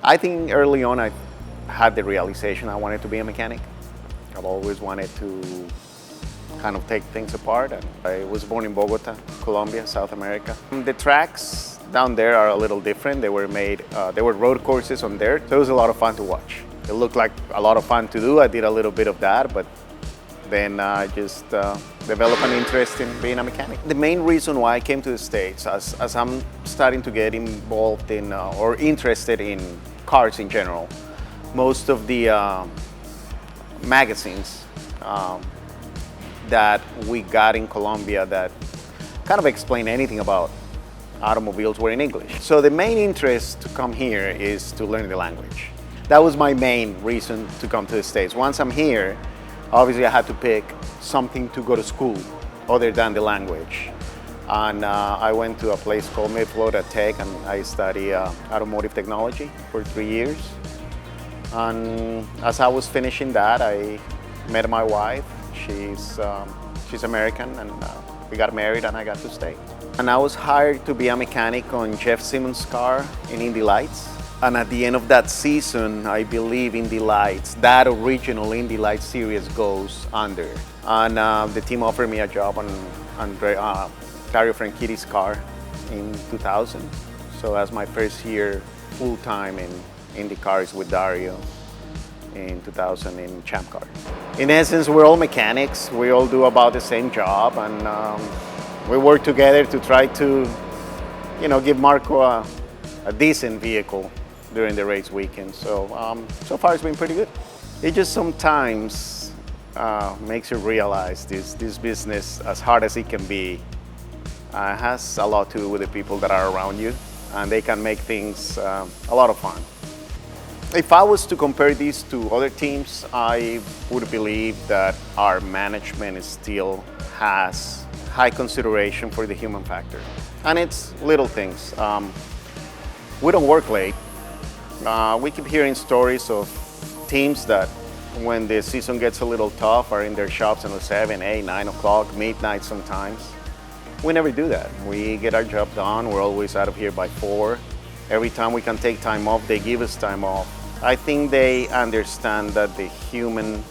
I think early on I had the realization I wanted to be a mechanic. I've always wanted to kind of take things apart. And I was born in Bogota, Colombia, South America. The tracks down there are a little different. They were made, there were road courses on there, so it was a lot of fun to watch. It looked like a lot of fun to do. I did a little bit of that, but then I just developed an interest in being a mechanic. The main reason why I came to the States, as I'm starting to get involved in or interested in cars in general, most of the magazines that we got in Colombia that kind of explain anything about automobiles were in English. So the main interest to come here is to learn the language. That was my main reason to come to the States. Once I'm here, obviously I had to pick something to go to school other than the language. And I went to a place called Mid-Florida Tech, and I studied automotive technology for 3 years. And as I was finishing that, I met my wife. She's American, and we got married and I got to stay. And I was hired to be a mechanic on Jeff Simmons' car in Indy Lights. And at the end of that season, I believe Indy Lights, that original Indy Lights series goes under. And the team offered me a job on Dario Franchitti's car in 2000. So that's my first year full-time in IndyCars with Dario in 2000 in Champ Car. In essence, we're all mechanics. We all do about the same job, and we work together to try to, give Marco a decent vehicle during the race weekend. So so far it's been pretty good. It just sometimes makes you realize this business, as hard as it can be, has a lot to do with the people that are around you, and they can make things a lot of fun. If I was to compare these to other teams, I would believe that our management still has high consideration for the human factor. And it's little things. We don't work late. We keep hearing stories of teams that when the season gets a little tough are in their shops until 7, 8, 9 o'clock, midnight sometimes. We never do that. We get our job done. We're always out of here by 4. Every time we can take time off, they give us time off. I think they understand that the human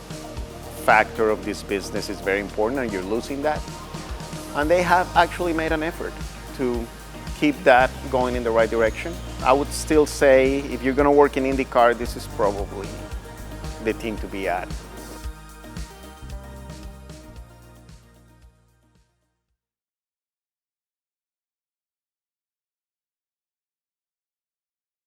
factor of this business is very important, and you're losing that. And they have actually made an effort to keep that going in the right direction. I would still say if you're going to work in IndyCar, this is probably the team to be at.